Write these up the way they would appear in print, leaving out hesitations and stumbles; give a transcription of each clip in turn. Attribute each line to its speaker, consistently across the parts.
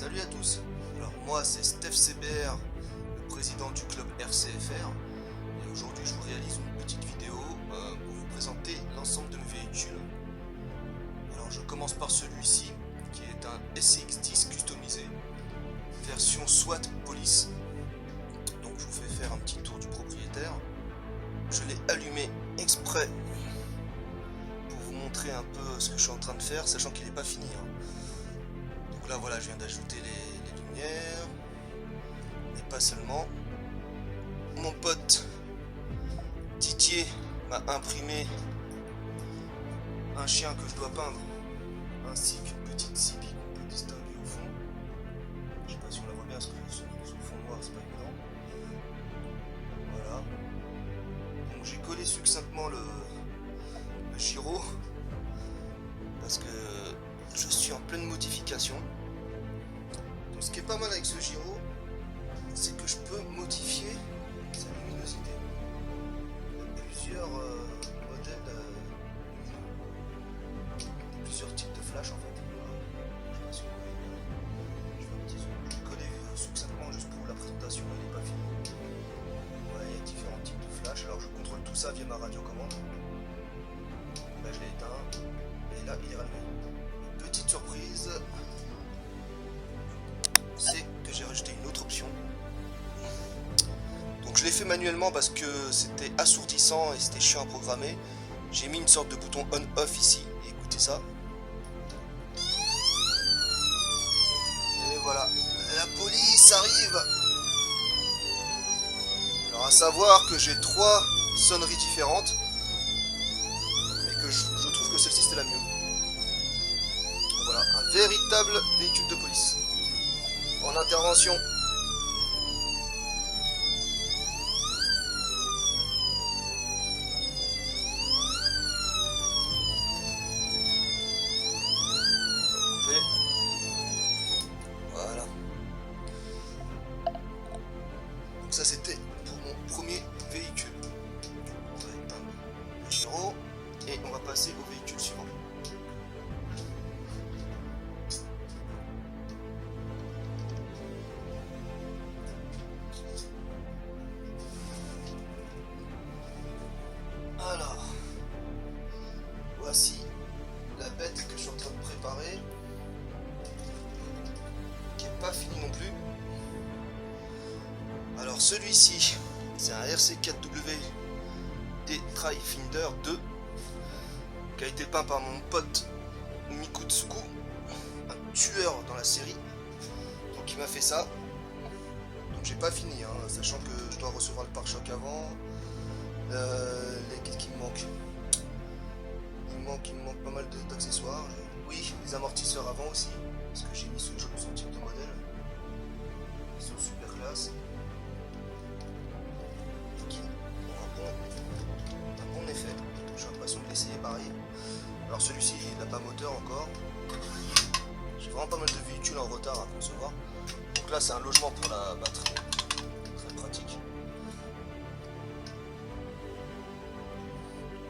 Speaker 1: Salut à tous. Alors moi c'est Steph CBR, le président du club RCFR, et aujourd'hui je vous réalise une petite vidéo pour vous présenter l'ensemble de mes véhicules. Alors je commence par celui-ci qui est un SX10 customisé, version SWAT Police. Donc je vous fais faire un petit tour du propriétaire. Je l'ai allumé exprès pour vous montrer un peu ce que je suis en train de faire, sachant qu'il n'est pas fini. Donc là voilà, je viens d'ajouter les lumières, et pas seulement. Mon pote Didier m'a imprimé un chien que je dois peindre, ainsi qu'une petite cibi qu'on peut distinguer au fond. Je sais pas si on la voit bien parce que sur le fond noir c'est pas évident. Voilà. Donc j'ai collé succinctement le gyro parce que je suis en pleine modification. Donc ce qui est pas mal avec ce gyro, c'est que je peux modifier sa luminosité. Il y a plusieurs modèles plusieurs types de flash en fait. Je sais pas si vous voyez bien. Je fais un petit zoom. Je vais coller succinctement juste pour la présentation, il n'est pas fini. Ouais, il y a différents types de flash. Alors je contrôle tout ça via ma radiocommande. Là je l'ai éteint et là il est rallumé. Petite surprise, c'est que j'ai rajouté une autre option. Donc je l'ai fait manuellement parce que c'était assourdissant et c'était chiant à programmer. J'ai mis une sorte de bouton on-off ici, et écoutez ça. Et voilà, la police arrive. Alors à savoir que j'ai 3 sonneries différentes, mais que je trouve que celle-ci c'était la mieux. Voilà, un véritable véhicule de police en intervention. Voilà. Donc ça c'était pour mon premier véhicule. On va éteindre le gyro et on va passer au véhicule suivant. Alors, voici la bête que je suis en train de préparer, qui n'est pas fini non plus. Alors celui-ci, c'est un RC4W Tri-Finder 2, qui a été peint par mon pote Mikutsuku, un tueur dans la série. Donc il m'a fait ça. Donc j'ai pas fini, sachant que je dois recevoir le pare-choc avant. Qu'est-ce qu'il me manque? Il me manque pas mal d'accessoires. Oui, les amortisseurs avant aussi, parce que j'ai mis ce type de modèle. Ils sont super classe. Qui ont un bon effet. J'ai l'impression de l'essayer pareil. Alors celui-ci il n'a pas moteur encore. J'ai vraiment pas mal de véhicules en retard à concevoir. Donc là c'est un logement pour la batterie. Très pratique.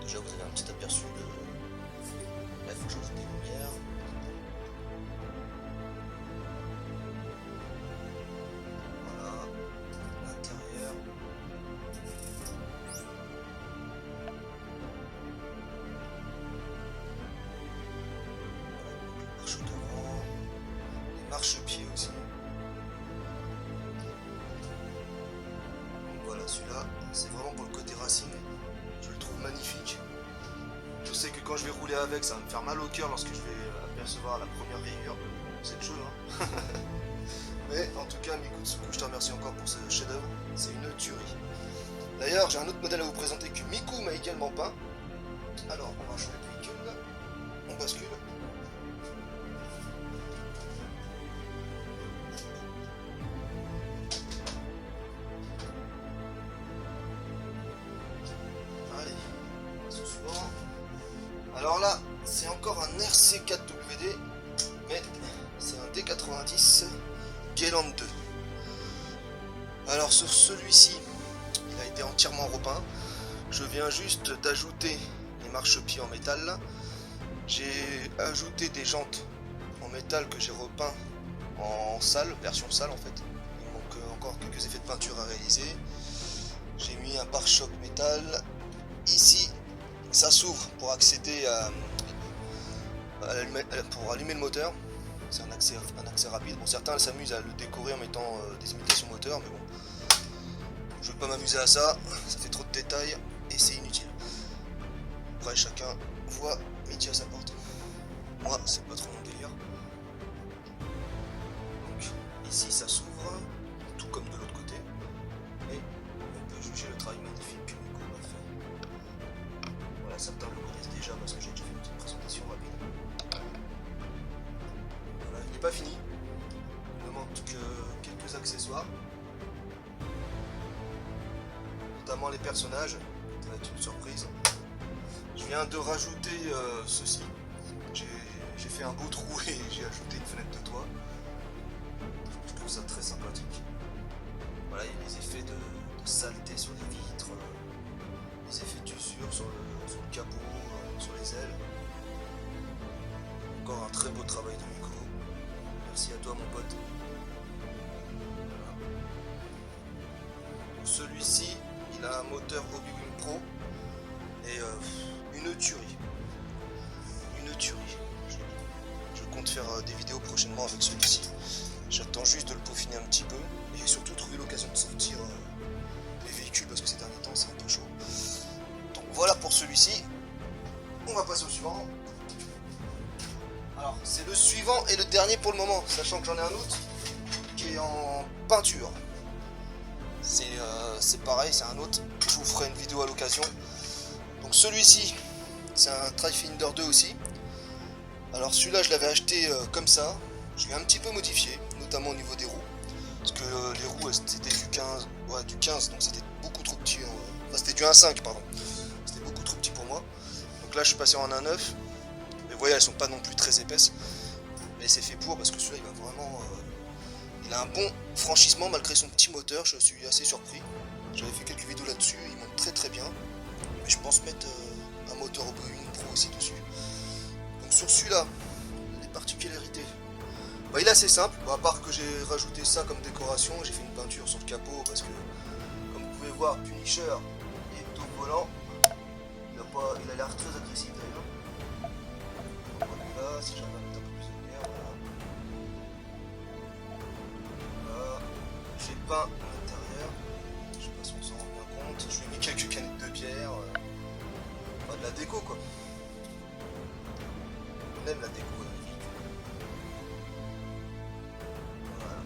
Speaker 1: Déjà vous avez un petit aperçu de... Là il faut que j'ajoute des lumières. Voilà, l'intérieur. Voilà, marche d'avant. Les marchepieds aussi. Donc voilà, celui-là, c'est vraiment pour le côté racing. Je le trouve magnifique. Je sais que quand je vais rouler avec, ça va me faire mal au cœur lorsque je vais apercevoir la première rayure. C'est le jeu, hein. Mais en tout cas, Mikutsuku, je te remercie encore pour ce chef-d'œuvre. C'est une tuerie. D'ailleurs, j'ai un autre modèle à vous présenter que Miku m'a également peint. Alors, on va changer de véhicule. On bascule. Allez, c'est suivant. Alors là, c'est encore un RC4WD, mais c'est un D90 Gayland 2. Alors sur celui-ci, il a été entièrement repeint. Je viens juste d'ajouter les marchepieds en métal. J'ai ajouté des jantes en métal que j'ai repeint en salle, version salle en fait. Il me manque encore quelques effets de peinture à réaliser. J'ai mis un pare-choc métal. Ici, ça s'ouvre pour accéder pour allumer le moteur. C'est un accès rapide. Bon, certains s'amusent à le décorer en mettant des imitations moteurs, mais bon, je ne veux pas m'amuser à ça. Ça fait trop de détails et c'est inutile. Après, chacun voit midi à sa porte. Moi, c'est pas trop mon délire. Donc, ici, ça s'ouvre, tout comme de l'autre côté. Et on peut juger le travail magnifique que Nico m'a fait. Voilà, certains le connaissent déjà parce que j'ai déjà fait une petite présentation rapide. Voilà, il n'est pas fini. Il me manque que quelques accessoires. Notamment les personnages. Ça va être une surprise. Je viens de rajouter ceci. J'ai fait un beau trou et j'ai ajouté une fenêtre de toit. Je trouve ça très sympathique. Voilà, il y a les effets de saleté sur les vitres, les effets d'usure sur le capot, sur les ailes. Encore un très beau travail de Nico. Merci à toi mon pote. Voilà. Celui-ci, il a un moteur Obi-Wan Pro et une tuerie. Une tuerie. Je compte faire des vidéos prochainement avec celui-ci. J'attends juste de le peaufiner un petit peu et surtout trouver l'occasion de sortir les véhicules parce que ces derniers temps c'est un peu chaud. Donc voilà pour celui-ci. On va passer au suivant. Alors c'est le suivant et le dernier pour le moment, sachant que j'en ai un autre qui est en peinture. C'est pareil, c'est un autre. Je vous ferai une vidéo à l'occasion. Donc celui-ci, c'est un Trifinder 2 aussi. Alors celui-là, je l'avais acheté comme ça. Je l'ai un petit peu modifié, notamment au niveau des roues. Parce que les roues, c'était du 15, ouais, du 15, donc c'était beaucoup trop petit. Enfin, c'était du 1.5, pardon. C'était beaucoup trop petit pour moi. Donc là, je suis passé en 1.9. Mais vous voyez, elles sont pas non plus très épaisses. Mais c'est fait pour, parce que celui-là, il va vraiment... il a un bon franchissement malgré son petit moteur. Je suis assez surpris. J'avais fait quelques vidéos là-dessus. Il monte très très bien. Mais je pense mettre un moteur Obi-Wan Pro aussi dessus. Donc sur celui-là, les particularités. Bah, il est assez simple, à part que j'ai rajouté ça comme décoration, j'ai fait une peinture sur le capot parce que, comme vous pouvez voir, Punisher est au volant. Il a l'air très agressif d'ailleurs. Voilà, si j'arrive à mettre un peu plus de lumière, voilà. J'ai peint l'intérieur, je sais pas si on s'en rend bien compte, je lui ai mis quelques canettes de bière, enfin de la déco quoi. On aime la déco dans les véhicules. Voilà.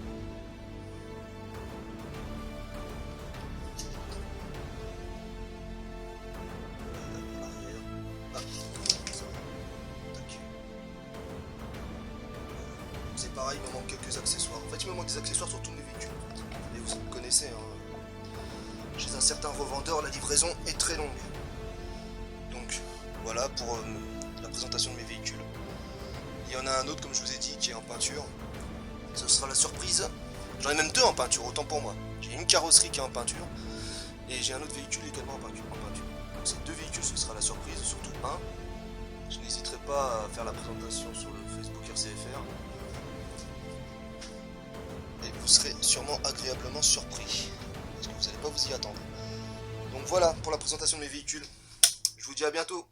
Speaker 1: L'arrière. Ah, ça va. Tac. C'est pareil, il me manque quelques accessoires. En fait, il me manque des accessoires sur tous mes véhicules. Et vous connaissez, hein. Chez un certain revendeur, la livraison est très longue. Donc, voilà pour la présentation de mes véhicules. Il y en a un autre, comme je vous ai dit, qui est en peinture. Ce sera la surprise. J'en ai même deux en peinture, autant pour moi. J'ai une carrosserie qui est en peinture. Et j'ai un autre véhicule également en peinture. Donc ces deux véhicules, ce sera la surprise, surtout un. Je n'hésiterai pas à faire la présentation sur le Facebook RCFR. Et vous serez sûrement agréablement surpris. Parce que vous n'allez pas vous y attendre. Donc voilà pour la présentation de mes véhicules. Je vous dis à bientôt.